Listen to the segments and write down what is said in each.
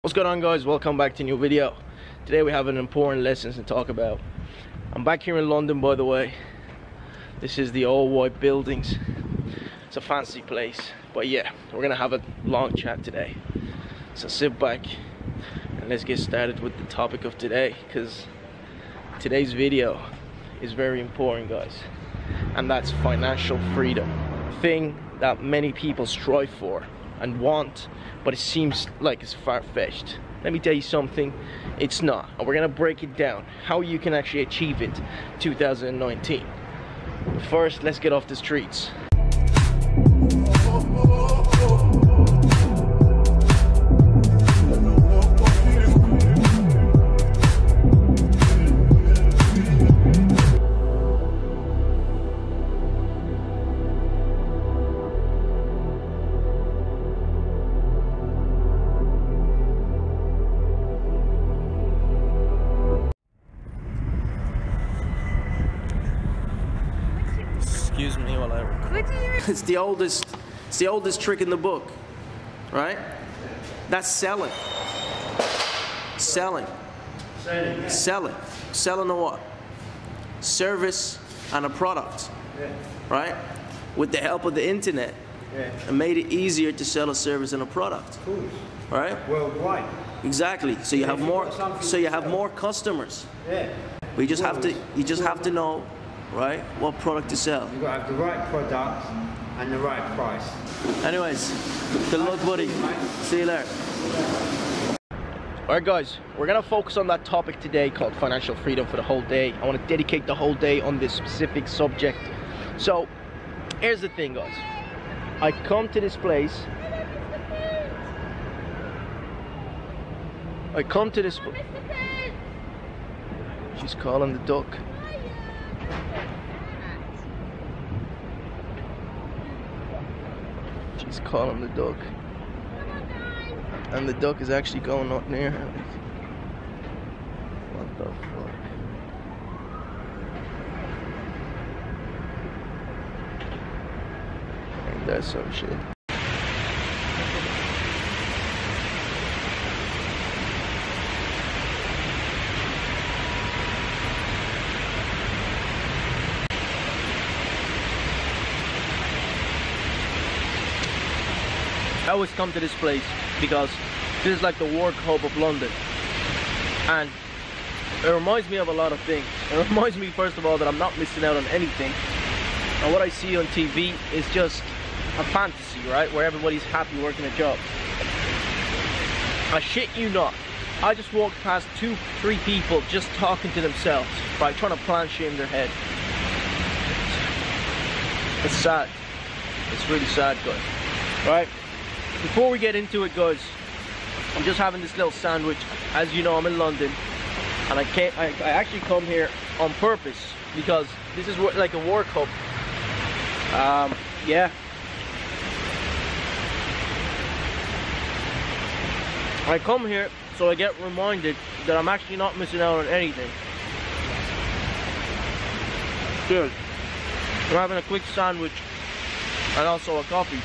What's going on, guys? Welcome back to a new video. Today we have an important lesson to talk about. I'm back here in London, by the way. This is the all white buildings. It's a fancy place, but yeah, we're gonna have a long chat today. So sit back and let's get started with the topic of today, because today's video is very important, guys, and that's financial freedom. A thing that many people strive for and want, but it seems like it's far-fetched. Let me tell you something, it's not, and we're gonna break it down how you can actually achieve it 2019. But first, let's get off the streets. Excuse me while I record. It's the oldest trick in the book, right? That's selling. Selling a what? Service and a product, right? With the help of the internet, it made it easier to sell a service and a product, right? Worldwide. Exactly. So you have more. So you have more customers. Yeah. But you just have to know, right, what product to sell. You've got to have the right product and the right price. Anyways, good luck, buddy. See you later. Alright, guys, we're gonna focus on that topic today called financial freedom for the whole day. I want to dedicate the whole day on this specific subject. So here's the thing, guys. I come to this place. She's calling the duck. She's calling the duck, and the duck is actually going up near her. What the fuck? Ain't that some shit? I always come to this place because this is like the work hub of London, and it reminds me of a lot of things. It reminds me, first of all, that I'm not missing out on anything, and what I see on TV is just a fantasy, right, where everybody's happy working a job. I shit you not, I just walked past 2-3 people just talking to themselves, right, trying to plan shit in their head. It's sad. It's really sad, guys. Right? Before we get into it, guys, I'm just having this little sandwich. As you know, I'm in London, and I actually come here on purpose because this is like a work hub. Yeah. I come here so I get reminded that I'm actually not missing out on anything. Good. I'm having a quick sandwich and also a coffee.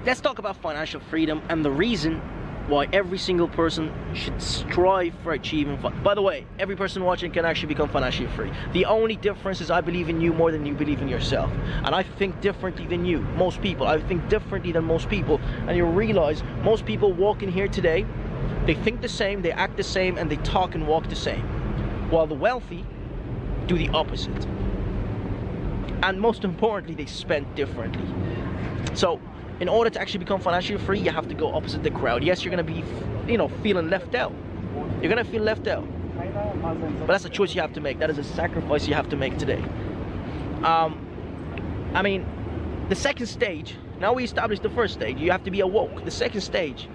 Let's talk about financial freedom and the reason why every single person should strive for achieving. By the way, every person watching can actually become financially free. The only difference is I believe in you more than you believe in yourself, and I think differently than you. Most people, I think differently than most people, and you realize most people walk in here today, they think the same, they act the same, and they talk and walk the same, while the wealthy do the opposite, and most importantly, they spend differently. So in order to actually become financially free, you have to go opposite the crowd. Yes, you're going to be, feeling left out. You're going to feel left out. But that's a choice you have to make. That is a sacrifice you have to make today. I mean, the second stage, now we established the first stage. You have to be awoke. The second stage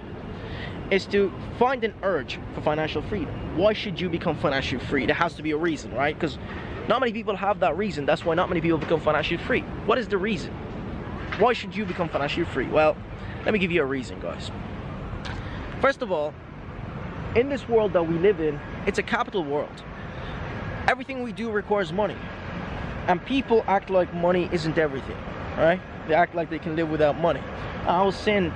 is to find an urge for financial freedom. Why should you become financially free? There has to be a reason, right? Because not many people have that reason. That's why not many people become financially free. What is the reason? Why should you become financially free? Well, let me give you a reason, guys. First of all, in this world that we live in, it's a capital world. Everything we do requires money. And people act like money isn't everything, right? They act like they can live without money. I was sitting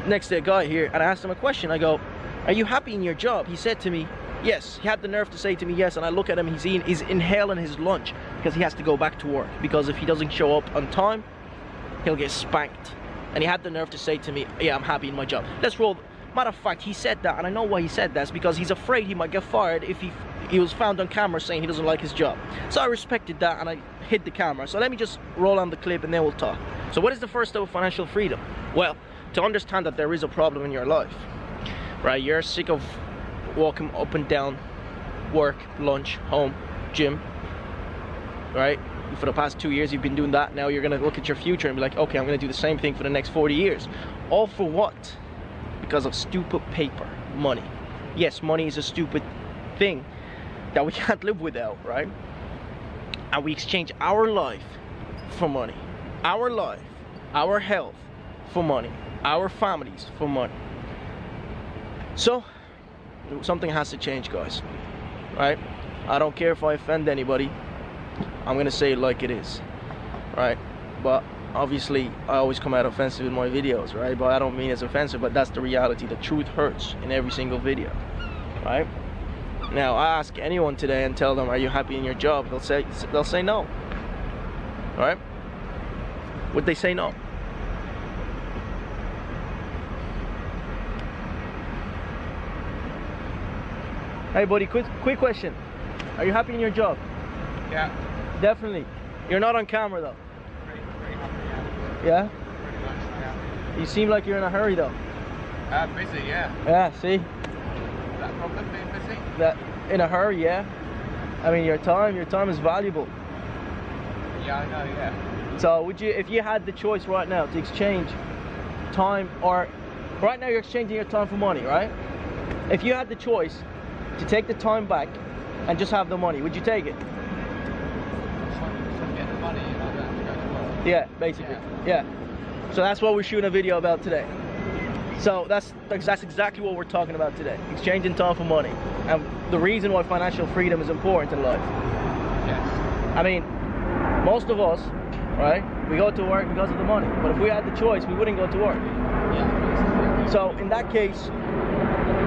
next to a guy here and I asked him a question. I go, are you happy in your job? He said to me, yes. He had the nerve to say to me yes, and I look at him, he's inhaling his lunch because he has to go back to work, because if he doesn't show up on time, he'll get spanked. And he had the nerve to say to me, yeah, I'm happy in my job. Let's roll. Matter of fact, he said that, and I know why he said that. It's because he's afraid he might get fired if he was found on camera saying he doesn't like his job. So I respected that and I hid the camera. So let me just roll on the clip and then we'll talk. So what is the first step of financial freedom? Well, to understand that there is a problem in your life, right? You're sick of walking up and down, work, lunch, home, gym, right? For the past 2 years you've been doing that. Now you're gonna look at your future and be like, okay, I'm gonna do the same thing for the next 40 years. All for what? Because of stupid paper, money. Yes, money is a stupid thing that we can't live without, right? And we exchange our life for money. Our life, our health for money, our families for money. So something has to change, guys, right? I don't care if I offend anybody. I'm gonna say it like it is, right? But obviously I always come out offensive in my videos, right? But I don't mean it's offensive, but that's the reality. The truth hurts in every single video, right? Now I ask anyone today and tell them, are you happy in your job? They'll say no, right? Would they say no? Hey buddy, quick question. Are you happy in your job? Yeah. Definitely. You're not on camera though. Pretty happy, yeah. Yeah? Pretty much, yeah. You seem like you're in a hurry though. Busy, yeah. Yeah, see? Is that a problem, being busy? That in a hurry, yeah. I mean your time is valuable. Yeah, I know, yeah. So would you, if you had the choice right now to exchange time, or right now you're exchanging your time for money, right? If you had the choice to take the time back and just have the money, would you take it? So get the money and I don't have to go to work. Yeah, basically. Yeah. So that's what we're shooting a video about today. So that's exactly what we're talking about today. Exchanging time for money. And the reason why financial freedom is important in life. Yes. I mean, most of us, right, we go to work because of the money. But if we had the choice, we wouldn't go to work. Yeah. So in that case,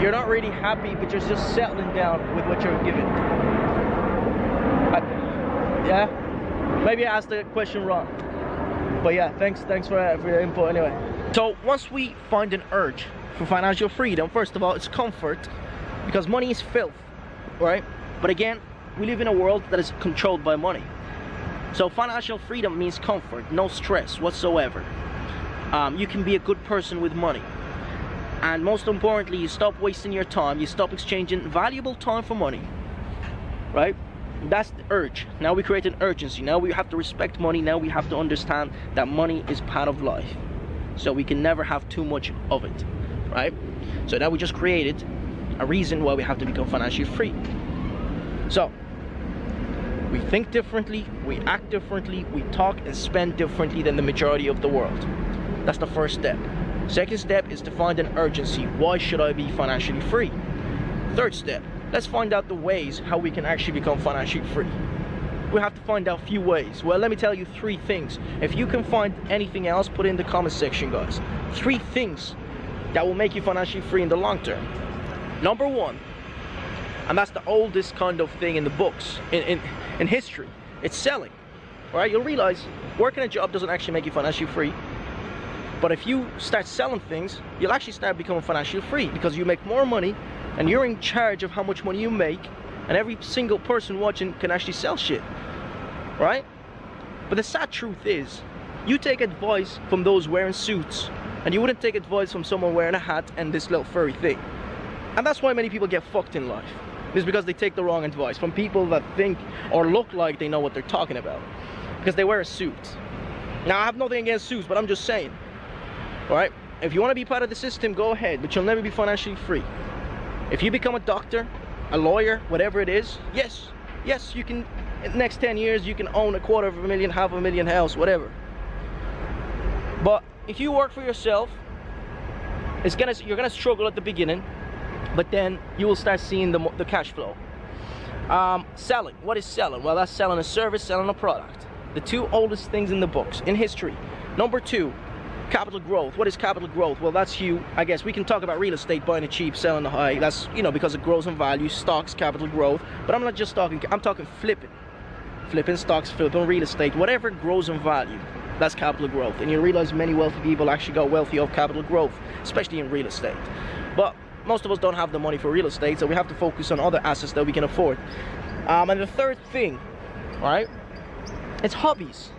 you're not really happy, but you're just settling down with what you're given. Yeah? Maybe I asked the question wrong. But yeah, thanks for your input anyway. So once we find an urge for financial freedom, first of all, it's comfort, because money is filth, right? But again, we live in a world that is controlled by money. So financial freedom means comfort, no stress whatsoever. You can be a good person with money. And most importantly, you stop wasting your time, you stop exchanging valuable time for money, right? That's the urge. Now we create an urgency. Now we have to respect money. Now we have to understand that money is part of life. So we can never have too much of it, right? So now we just created a reason why we have to become financially free. So we think differently, we act differently, we talk and spend differently than the majority of the world. That's the first step. Second step is to find an urgency. Why should I be financially free? Third step, let's find out the ways how we can actually become financially free. We have to find out a few ways. Well, let me tell you 3 things. If you can find anything else, put it in the comment section, guys. 3 things that will make you financially free in the long term. Number 1, and that's the oldest kind of thing in the books, in history, it's selling. All right, you'll realize working a job doesn't actually make you financially free. But if you start selling things, you'll actually start becoming financially free, because you make more money and you're in charge of how much money you make, and every single person watching can actually sell shit, right? But the sad truth is, you take advice from those wearing suits, and you wouldn't take advice from someone wearing a hat and this little furry thing. And that's why many people get fucked in life. It's because they take the wrong advice from people that think or look like they know what they're talking about, because they wear a suit. Now, I have nothing against suits, but I'm just saying, all right? If you want to be part of the system, go ahead, but you'll never be financially free. If you become a doctor, a lawyer, whatever it is, yes, you can, in the next 10 years, you can own $250,000, $500,000 house, whatever. But if you work for yourself, you're gonna struggle at the beginning, but then you will start seeing the cash flow. Selling, what is selling? Well, that's selling a service, selling a product. The 2 oldest things in the books, in history. Number 2, Capital growth. What is capital growth? Well, that's you. I guess we can talk about real estate, buying it cheap, selling the high. That's, you know, because it grows in value. Stocks, capital growth. But I'm not just talking, I'm talking flipping. Flipping stocks, flipping real estate, whatever grows in value. That's capital growth. And you realize many wealthy people actually got wealthy off capital growth, especially in real estate. But most of us don't have the money for real estate, so we have to focus on other assets that we can afford. And the third thing, right, it's hobbies.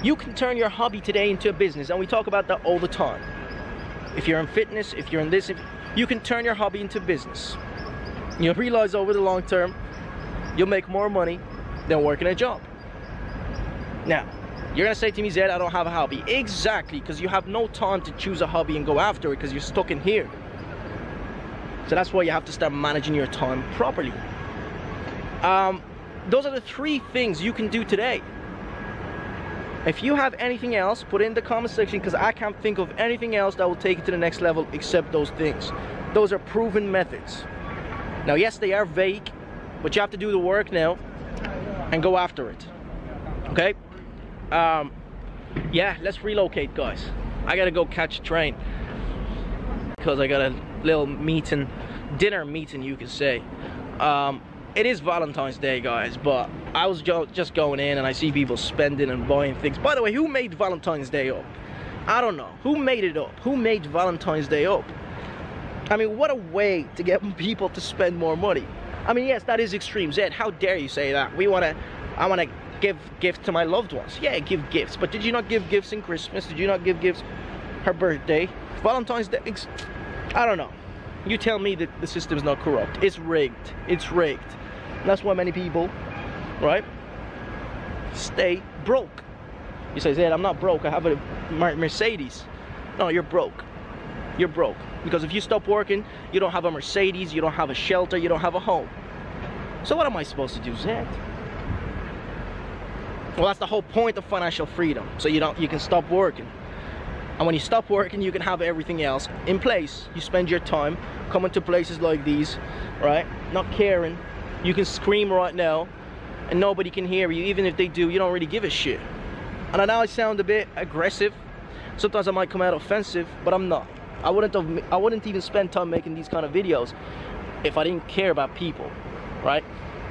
You can turn your hobby today into a business, and we talk about that all the time. If you're in fitness, if you're in this, you can turn your hobby into business. You'll realize over the long term, you'll make more money than working a job. Now, you're gonna say to me, Zed, I don't have a hobby. Exactly, because you have no time to choose a hobby and go after it because you're stuck in here. So that's why you have to start managing your time properly. Those are the 3 things you can do today. If you have anything else, put it in the comment section, because I can't think of anything else that will take it to the next level except those things. Those are proven methods. Now, yes, they are vague, but you have to do the work now and go after it. Okay? Yeah, let's relocate, guys. I gotta go catch a train because I got a little meeting, dinner meeting, you could say. It is Valentine's Day, guys, but I was just going in and I see people spending and buying things. By the way, who made Valentine's Day up? I don't know. Who made it up? Who made Valentine's Day up? I mean, what a way to get people to spend more money. I mean, yes, that is extreme. Zed, how dare you say that? I wanna give gifts to my loved ones. Yeah, give gifts. But did you not give gifts in Christmas? Did you not give gifts her birthday? Valentine's Day? I don't know. You tell me that the system's not corrupt. It's rigged. It's rigged. And that's why many people, right, stay broke. You say, Zed, I'm not broke. I have a Mercedes. No, you're broke. You're broke. Because if you stop working, you don't have a Mercedes, you don't have a shelter, you don't have a home. So what am I supposed to do, Zed? Well, that's the whole point of financial freedom. So you can stop working. And when you stop working, you can have everything else in place. You spend your time coming to places like these, right? Not caring. You can scream right now and nobody can hear you. Even if they do, you don't really give a shit. And I know I sound a bit aggressive. Sometimes I might come out offensive, but I'm not. I wouldn't even spend time making these kind of videos if I didn't care about people, right?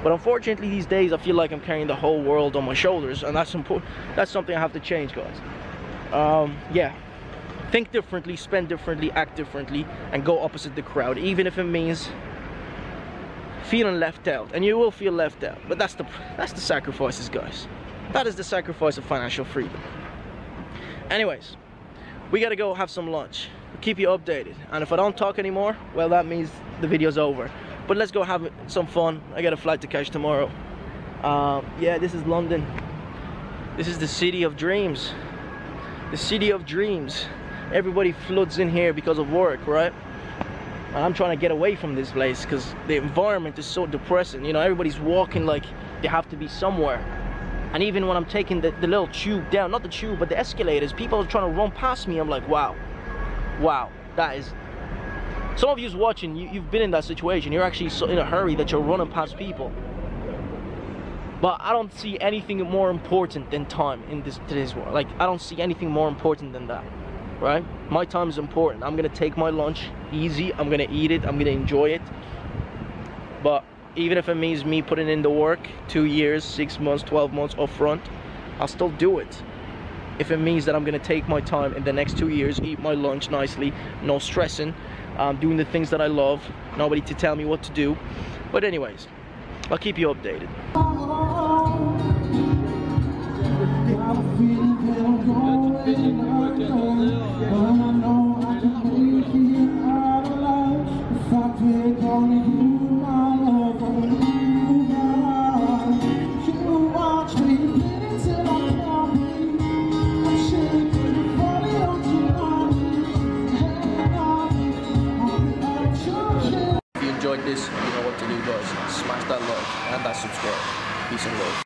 But unfortunately these days I feel like I'm carrying the whole world on my shoulders, and that's important. That's something I have to change, guys. Yeah, think differently, spend differently, act differently, and go opposite the crowd, even if it means feeling left out. And you will feel left out, but that's the sacrifices, guys. That is the sacrifice of financial freedom. Anyways, we gotta go have some lunch. I'll keep you updated, and if I don't talk anymore, well, that means the video's over. But let's go have some fun. I got a flight to catch tomorrow. Yeah, this is London. This is the city of dreams. The city of dreams. Everybody floods in here because of work, right? I'm trying to get away from this place because the environment is so depressing. You know, everybody's walking like they have to be somewhere. And even when I'm taking the little tube down, not the tube, but the escalators, people are trying to run past me. I'm like, wow. Wow, that is... Some of you's watching, you've been in that situation. You're actually so in a hurry that you're running past people. But I don't see anything more important than time in today's world. Like, I don't see anything more important than that, right? My time is important. I'm gonna take my lunch easy. I'm gonna eat it. I'm gonna enjoy it. But even if it means me putting in the work, 2 years, 6 months, 12 months up front, I'll still do it. If it means that I'm gonna take my time in the next 2 years, eat my lunch nicely, no stressing, doing the things that I love, nobody to tell me what to do. But anyways, I'll keep you updated. If you enjoyed this, you know what to do, guys. Smash that like and that subscribe. Peace and love.